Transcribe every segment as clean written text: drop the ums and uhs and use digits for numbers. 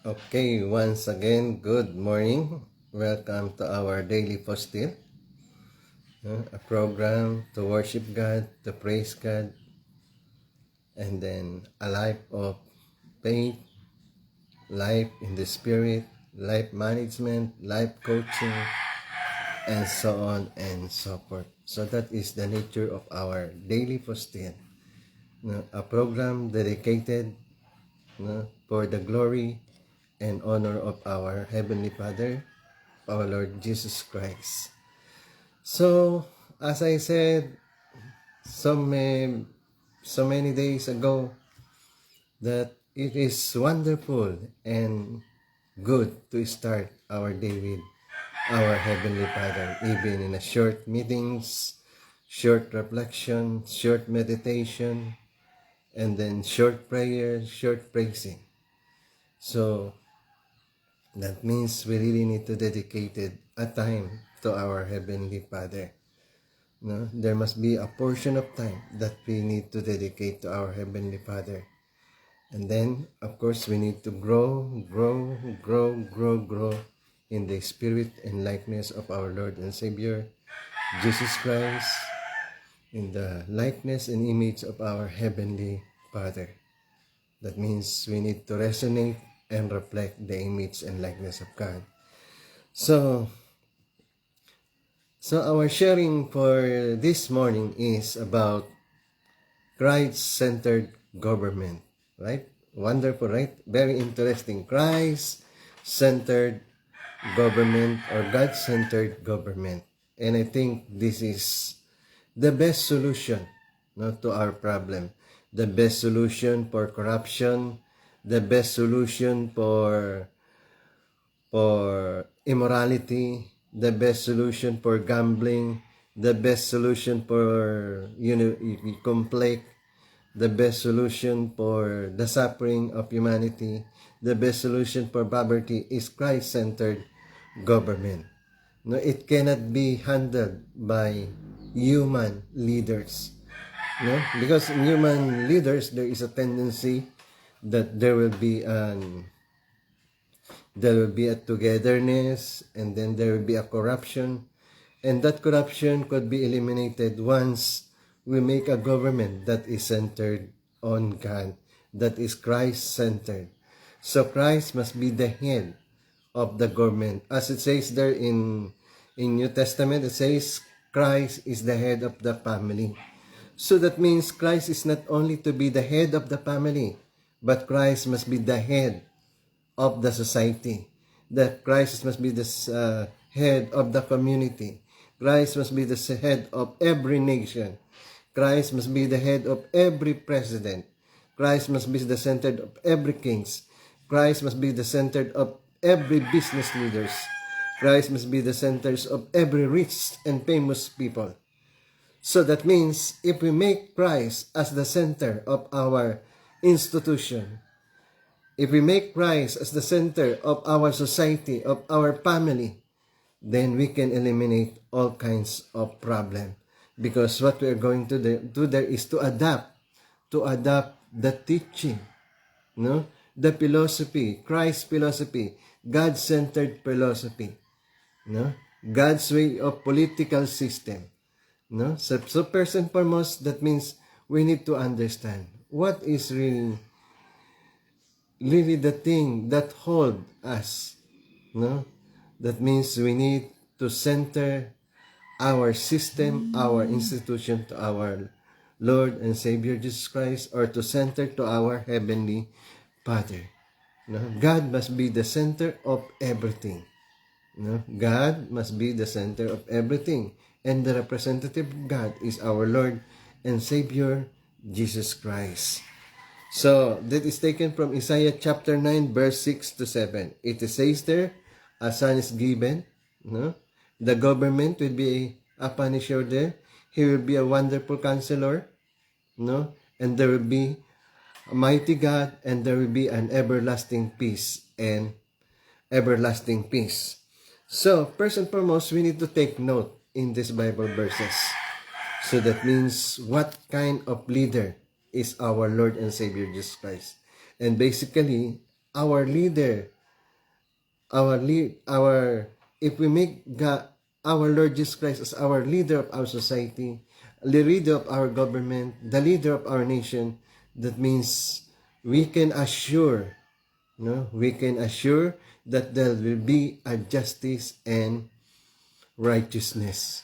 Okay, once again, good morning. Welcome to our daily postil, a program to worship God, to praise God, and then a life of faith, life in the spirit, life management, life coaching, and so on and so forth. So that is the nature of our daily postil, a program dedicated for the glory and honor of our Heavenly Father, our Lord Jesus Christ. So, as I said so many days ago, that it is wonderful and good to start our day with our Heavenly Father, even in a short meetings, short reflection, short meditation, and then short prayer, short praising. So, that means we really need to dedicate a time to our Heavenly Father. No? There must be a portion of time that we need to dedicate to our Heavenly Father. And then, of course, we need to grow in the spirit and likeness of our Lord and Savior, Jesus Christ, in the likeness and image of our Heavenly Father. That means we need to resonate and reflect the image and likeness of God. So our sharing for this morning is about Christ-centered government, right? Wonderful, right? Very interesting. Christ-centered government or God-centered government. And I think this is the best solution to our problem. The best solution for corruption, the best solution for immorality, the best solution for gambling, the best solution for conflict, the best solution for the suffering of humanity, the best solution for poverty is Christ-centered government. No, it cannot be handled by human leaders. No? Because in human leaders, there is a tendency that there will be a togetherness, and then there will be a corruption, and that corruption could be eliminated once we make a government that is centered on God, that is Christ-centered. So Christ must be the head of the government. As it says there in New Testament, it says Christ is the head of the family. So that means Christ is not only to be the head of the family, but Christ must be the head of the society. That Christ must be the head of the community. Christ must be the head of every nation. Christ must be the head of every president. Christ must be the center of every kings. Christ must be the center of every business leaders. Christ must be the centers of every rich and famous people. So that means if we make Christ as the center of our institution, if we make Christ as the center of our society, of our family, then we can eliminate all kinds of problems. Because what we are going to do there is to adapt the teaching, the philosophy, Christ's philosophy, God-centered philosophy, God's way of political system. So first and foremost, that means we need to understand what is really the thing that hold us. That means we need to center our system, our institution to our Lord and Savior Jesus Christ, or to center to our Heavenly Father. God must be the center of everything. God must be the center of everything. And the representative of God is our Lord and Savior, Jesus Christ. So, that is taken from Isaiah chapter 9, verse 6 to 7. It says there, a son is given. The government will be a punisher there. He will be a wonderful counselor. And there will be a mighty God, and there will be an everlasting peace and everlasting peace. So, first and foremost, we need to take note in these Bible verses. So that means what kind of leader is our Lord and Savior Jesus Christ. And basically, our leader if we make God, our Lord Jesus Christ as our leader of our society, the leader of our government, the leader of our nation, that means we can assure, we can assure that there will be a justice and righteousness.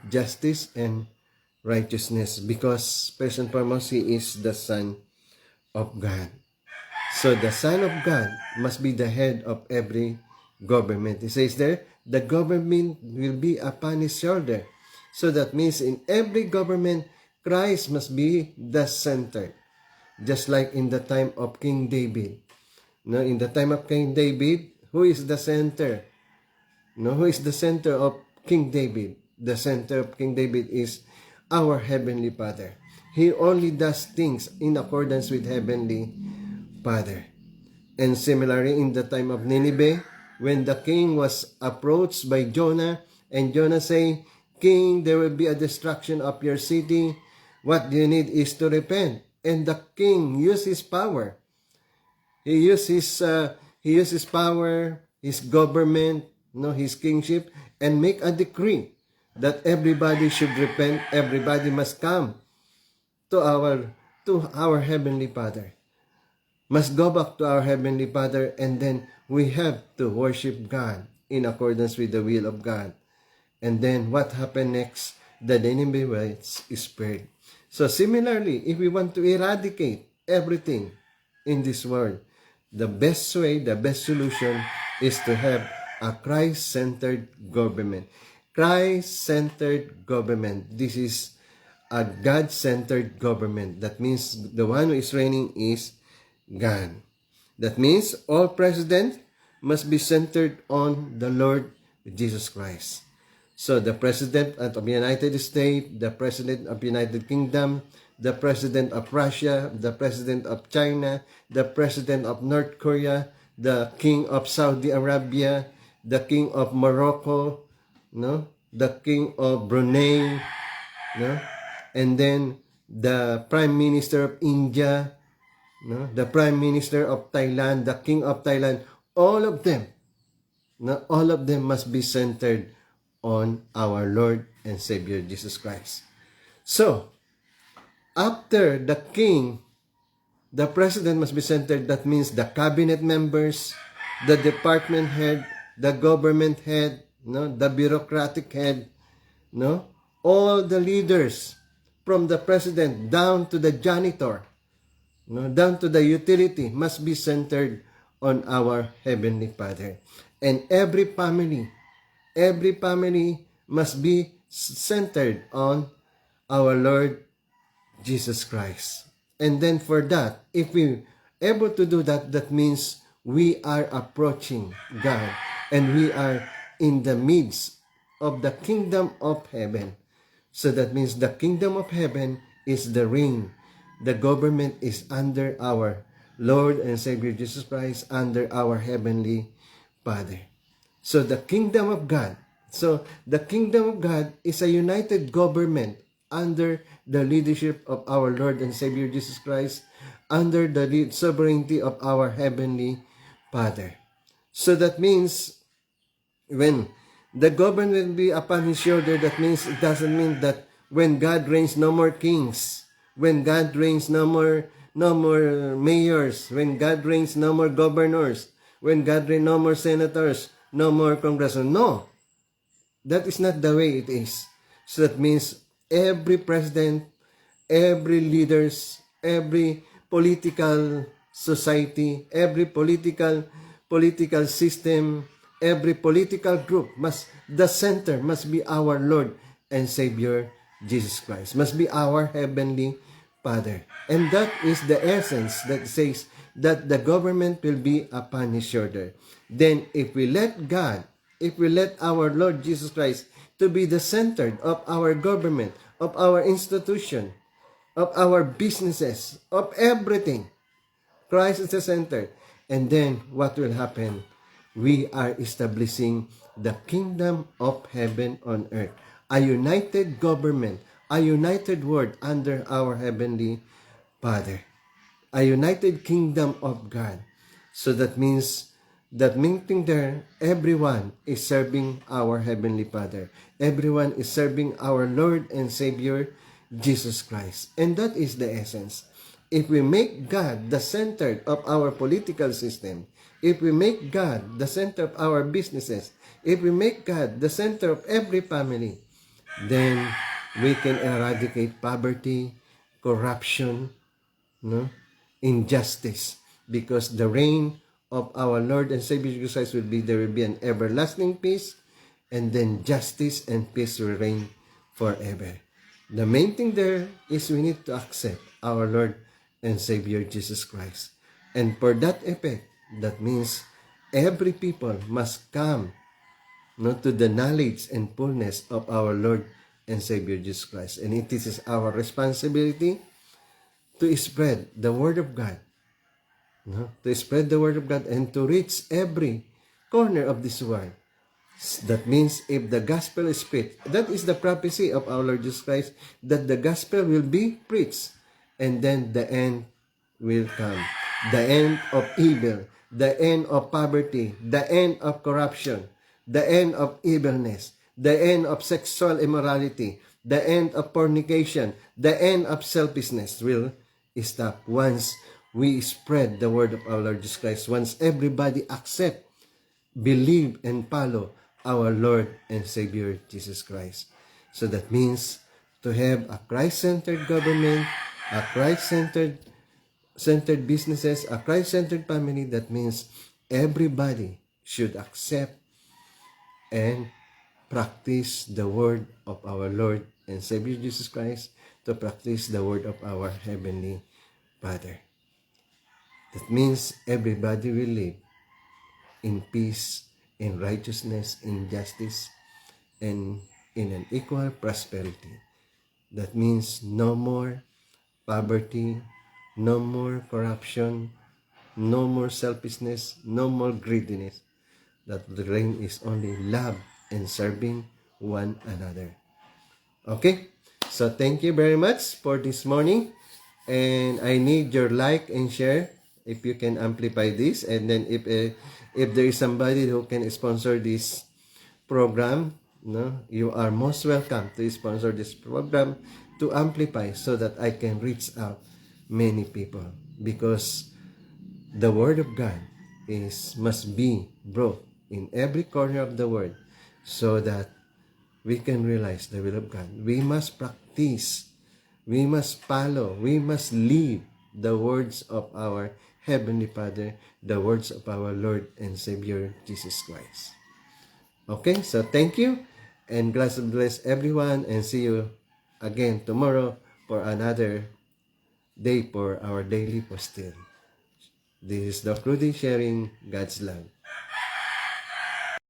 Justice and righteousness, because first and foremost, He is the Son of God. So the Son of God must be the head of every government. It says there, the government will be upon His shoulder. So that means in every government, Christ must be the center. Just like in the time of King David. In the time of King David, who is the center? Who is the center of King David? The center of King David is our Heavenly Father. He only does things in accordance with Heavenly Father. And similarly, in the time of Nineveh, when the king was approached by Jonah, and Jonah say, King, there will be a destruction of your city. What you need is to repent. And the king used his power. He used his power, his government, his kingship, and make a decree that everybody should repent. Everybody must come to our Heavenly Father. Must go back to our Heavenly Father, and then we have to worship God in accordance with the will of God. And then what happened next? The Ninevites is spared. So similarly, if we want to eradicate everything in this world, the best way, the best solution is to have a Christ-centered government. Christ-centered government. This is a God-centered government. That means the one who is reigning is God. That means all presidents must be centered on the Lord Jesus Christ. So the President of the United States, the President of the United Kingdom, the President of Russia, the President of China, the President of North Korea, the King of Saudi Arabia, the King of Morocco, the King of Brunei, and then the Prime Minister of India, the Prime Minister of Thailand, the King of Thailand, all of them must be centered on our Lord and Savior Jesus Christ. So, after the king, the president must be centered. That means the cabinet members, the department head, the government head, the bureaucratic head, all the leaders from the president down to the janitor, down to the utility must be centered on our Heavenly Father. And every family must be centered on our Lord Jesus Christ. And then for that, if we able to do that, that means we are approaching God and we are in the midst of the kingdom of heaven. So that means the kingdom of heaven is the reign. The government is under our Lord and Savior Jesus Christ, under our Heavenly Father. So the kingdom of God. So the kingdom of God is a united government under the leadership of our Lord and Savior Jesus Christ, under the sovereignty of our Heavenly Father. So that means when the government will be upon His shoulder, that means it doesn't mean that when God reigns, no more kings. When God reigns, no more mayors. When God reigns, no more governors. When God reigns, no more senators, no more congressmen. No, that is not the way it is. So that means every president, every leaders, every political society, every political system, every political group the center must be our Lord and Savior Jesus Christ. Must be our Heavenly Father. And that is the essence that says that the government will be upon His shoulder. Then if we let God, if we let our Lord Jesus Christ to be the center of our government, of our institution, of our businesses, of everything, Christ is the center. And then what will happen? We are establishing the kingdom of heaven on earth. A united government, a united world under our Heavenly Father. A united kingdom of God. So that means That meaning there, everyone is serving our Heavenly Father. Everyone is serving our Lord and Savior, Jesus Christ. And that is the essence. If we make God the center of our political system, if we make God the center of our businesses, if we make God the center of every family, then we can eradicate poverty, corruption, no, injustice, because the reign of our Lord and Savior Jesus Christ will be, there will be an everlasting peace, and then justice and peace will reign forever. The main thing there is we need to accept our Lord and Savior Jesus Christ. And for that effect, that means every people must come, no, to the knowledge and fullness of our Lord and Savior Jesus Christ. And it is our responsibility to spread the Word of God, no? To spread the Word of God and to reach every corner of this world. That means if the gospel is preached, that is the prophecy of our Lord Jesus Christ, that the gospel will be preached, and then the end will come. The end of evil, the end of poverty, the end of corruption, the end of evilness, the end of sexual immorality, the end of fornication, the end of selfishness will stop once we spread the word of our Lord Jesus Christ, once everybody accept, believe, and follow our Lord and Savior Jesus Christ. So that means to have a Christ-centered government, a Christ-centered businesses, a Christ-centered family. That means everybody should accept and practice the word of our Lord and Savior Jesus Christ, to practice the word of our Heavenly Father. That means everybody will live in peace, in righteousness, in justice, and in an equal prosperity. That means no more poverty, no more corruption, no more selfishness, no more greediness. That the reign is only love and serving one another. Okay? So thank you very much for this morning. And I need your like and share if you can amplify this. And then if there is somebody who can sponsor this program, no, you are most welcome to sponsor this program to amplify, so that I can reach out many people, because the word of God must be brought in every corner of the world, so that we can realize the will of God. We must practice, we must follow, we must live the words of our Heavenly Father, the words of our Lord and Savior Jesus Christ. Okay, so thank you, and God bless everyone, and see you again tomorrow for another day for our daily postil. This is Doc Rudy sharing God's love.